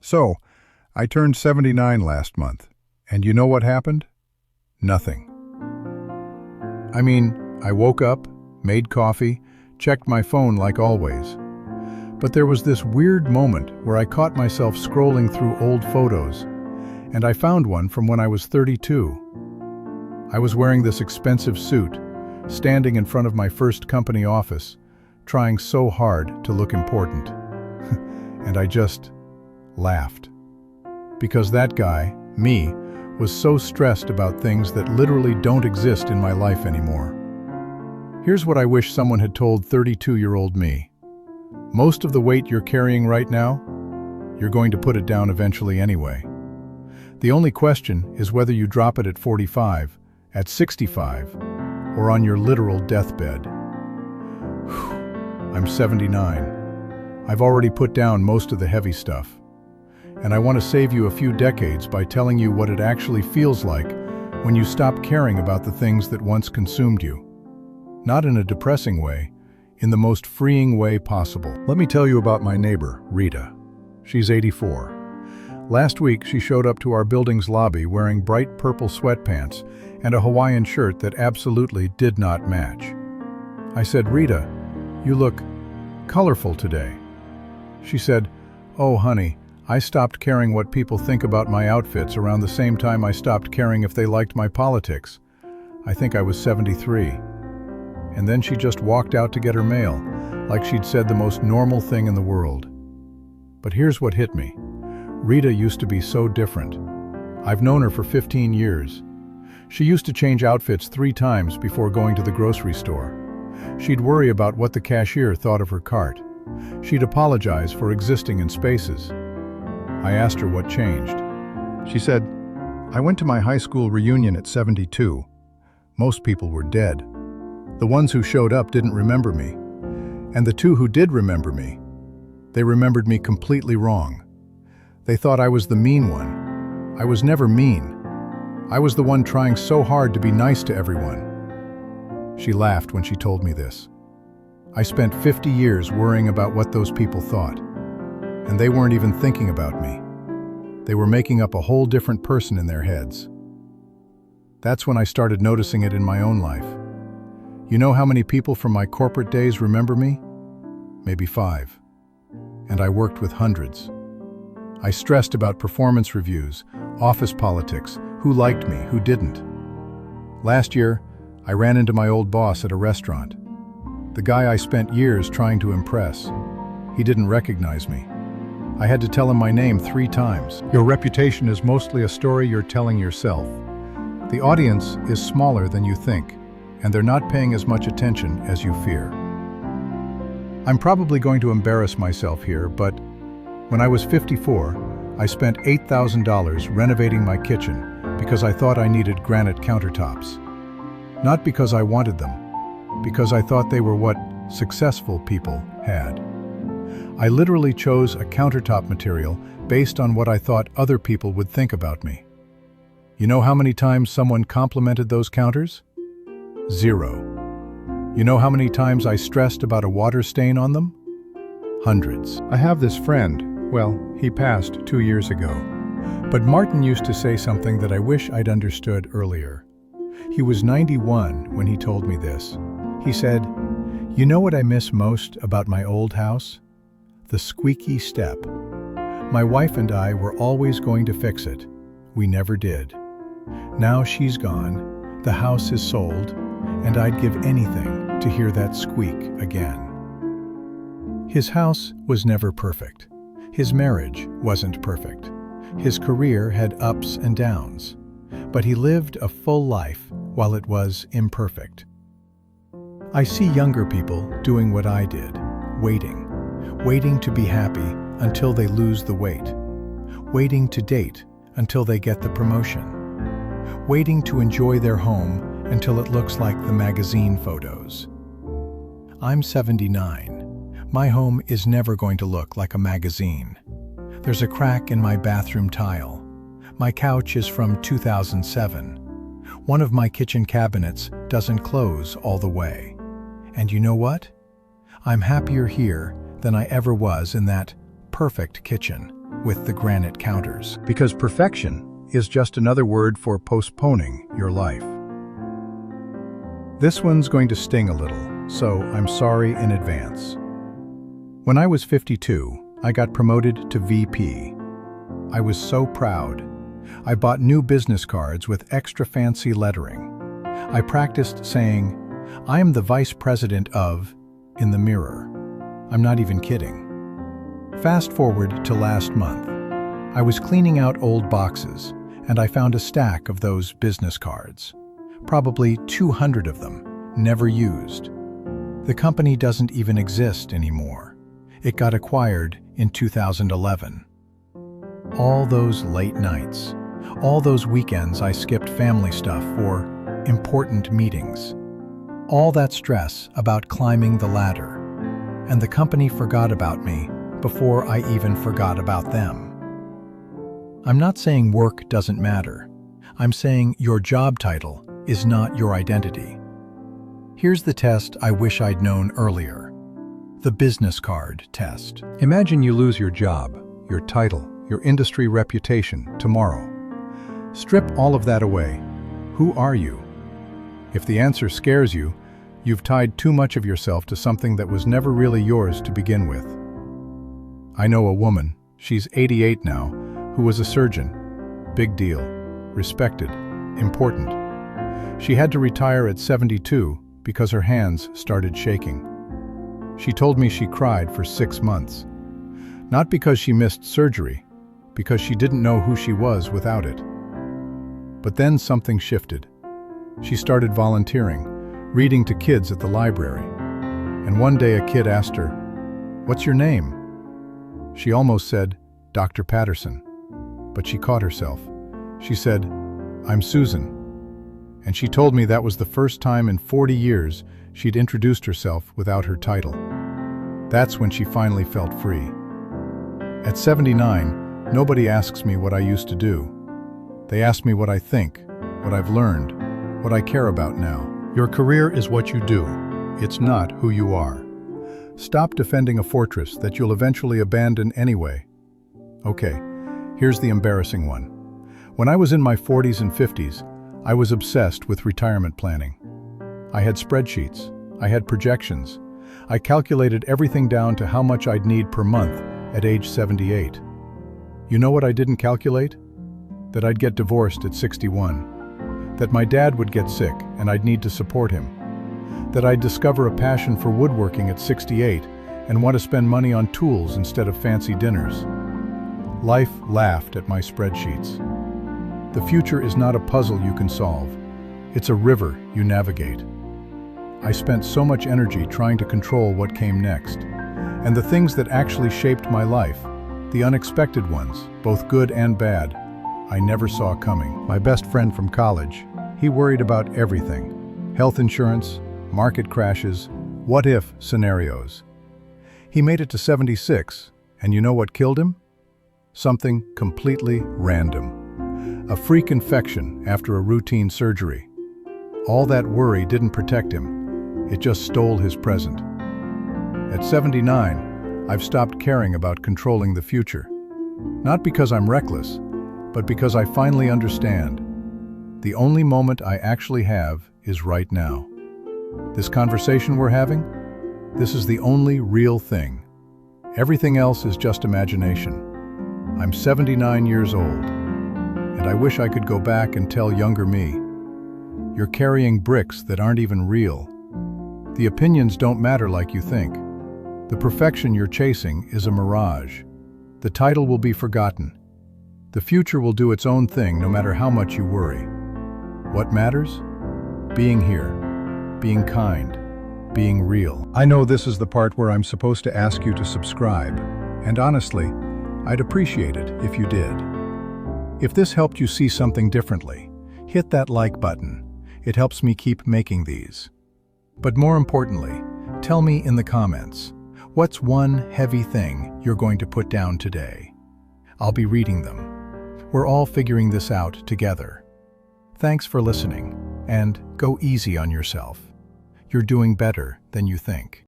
So, I turned 79 last month, and you know what happened? Nothing. I mean, I woke up, made coffee, checked my phone like always. But there was this weird moment where I caught myself scrolling through old photos, and I found one from when I was 32. I was wearing this expensive suit, standing in front of my first company office, trying so hard to look important. And I just laughed. Because that guy, me, was so stressed about things that literally don't exist in my life anymore. Here's what I wish someone had told 32-year-old me. Most of the weight you're carrying right now, you're going to put it down eventually anyway. The only question is whether you drop it at 45, at 65, or on your literal deathbed. I'm 79. I've already put down most of the heavy stuff. And I want to save you a few decades by telling you what it actually feels like when you stop caring about the things that once consumed you. Not in a depressing way, in the most freeing way possible. Let me tell you about my neighbor, Rita. She's 84. Last week, she showed up to our building's lobby wearing bright purple sweatpants and a Hawaiian shirt that absolutely did not match. I said, "Rita, you look colorful today." She said, "Oh, honey, I stopped caring what people think about my outfits around the same time I stopped caring if they liked my politics. I think I was 73. And then she just walked out to get her mail, like she'd said the most normal thing in the world. But here's what hit me. Rita used to be so different. I've known her for 15 years. She used to change outfits 3 times before going to the grocery store. She'd worry about what the cashier thought of her cart. She'd apologize for existing in spaces. I asked her what changed. She said, "I went to my high school reunion at 72. Most people were dead. The ones who showed up didn't remember me. And the 2 who did remember me, they remembered me completely wrong. They thought I was the mean one. I was never mean. I was the one trying so hard to be nice to everyone." She laughed when she told me this. I spent 50 years worrying about what those people thought. And they weren't even thinking about me. They were making up a whole different person in their heads. That's when I started noticing it in my own life. You know how many people from my corporate days remember me? Maybe 5. And I worked with hundreds. I stressed about performance reviews, office politics, who liked me, who didn't. Last year, I ran into my old boss at a restaurant. The guy I spent years trying to impress. He didn't recognize me. I had to tell him my name 3 times. Your reputation is mostly a story you're telling yourself. The audience is smaller than you think, and they're not paying as much attention as you fear. I'm probably going to embarrass myself here, but when I was 54, I spent $8,000 renovating my kitchen because I thought I needed granite countertops. Not because I wanted them, because I thought they were what successful people had. I literally chose a countertop material based on what I thought other people would think about me. You know how many times someone complimented those counters? 0. You know how many times I stressed about a water stain on them? Hundreds. I have this friend. Well, he passed 2 years ago. But Martin used to say something that I wish I'd understood earlier. He was 91 when he told me this. He said, "You know what I miss most about my old house? The squeaky step. My wife and I were always going to fix it. We never did. Now she's gone, the house is sold, and I'd give anything to hear that squeak again." His house was never perfect. His marriage wasn't perfect. His career had ups and downs. But he lived a full life while it was imperfect. I see younger people doing what I did, waiting to be happy until they lose the weight, waiting to date until they get the promotion, waiting to enjoy their home until it looks like the magazine photos. I'm 79. My home is never going to look like a magazine. There's a crack in my bathroom tile. My couch is from 2007. One of my kitchen cabinets doesn't close all the way. And you know what? I'm happier here than I ever was in that perfect kitchen with the granite counters. Because perfection is just another word for postponing your life. This one's going to sting a little, so I'm sorry in advance. When I was 52, I got promoted to VP. I was so proud. I bought new business cards with extra fancy lettering. I practiced saying, "I am the vice president of," in the mirror. I'm not even kidding. Fast forward to last month. I was cleaning out old boxes, and I found a stack of those business cards. Probably 200 of them, never used. The company doesn't even exist anymore. It got acquired in 2011. All those late nights, all those weekends I skipped family stuff for important meetings. All that stress about climbing the ladder. And the company forgot about me before I even forgot about them. I'm not saying work doesn't matter. I'm saying your job title is not your identity. Here's the test I wish I'd known earlier. The business card test. Imagine you lose your job, your title, your industry reputation tomorrow. Strip all of that away. Who are you? If the answer scares you, you've tied too much of yourself to something that was never really yours to begin with. I know a woman, she's 88 now, who was a surgeon. Big deal, respected, important. She had to retire at 72 because her hands started shaking. She told me she cried for 6 months. Not because she missed surgery, because she didn't know who she was without it. But then something shifted. She started volunteering, reading to kids at the library. And one day a kid asked her, "What's your name?" She almost said, "Dr. Patterson." But she caught herself. She said, "I'm Susan." And she told me that was the first time in 40 years she'd introduced herself without her title. That's when she finally felt free. At 79, nobody asks me what I used to do. They ask me what I think, what I've learned, what I care about now. Your career is what you do. It's not who you are. Stop defending a fortress that you'll eventually abandon anyway. Okay, here's the embarrassing one. When I was in my 40s and 50s, I was obsessed with retirement planning. I had spreadsheets. I had projections. I calculated everything down to how much I'd need per month at age 78. You know what I didn't calculate? That I'd get divorced at 61. That my dad would get sick and I'd need to support him. That I'd discover a passion for woodworking at 68 and want to spend money on tools instead of fancy dinners. Life laughed at my spreadsheets. The future is not a puzzle you can solve. It's a river you navigate. I spent so much energy trying to control what came next. And the things that actually shaped my life, the unexpected ones, both good and bad, I never saw coming. My best friend from college, he worried about everything. Health insurance, market crashes, what-if scenarios. He made it to 76, and you know what killed him? Something completely random. A freak infection after a routine surgery. All that worry didn't protect him. It just stole his present. At 79, I've stopped caring about controlling the future. Not because I'm reckless, but because I finally understand. The only moment I actually have is right now. This conversation we're having, this is the only real thing. Everything else is just imagination. I'm 79 years old, and I wish I could go back and tell younger me, you're carrying bricks that aren't even real. The opinions don't matter like you think. The perfection you're chasing is a mirage. The title will be forgotten. The future will do its own thing no matter how much you worry. What matters? Being here, being kind, being real. I know this is the part where I'm supposed to ask you to subscribe, and honestly, I'd appreciate it if you did. If this helped you see something differently, hit that like button. It helps me keep making these. But more importantly, tell me in the comments, what's one heavy thing you're going to put down today? I'll be reading them. We're all figuring this out together. Thanks for listening, and go easy on yourself. You're doing better than you think.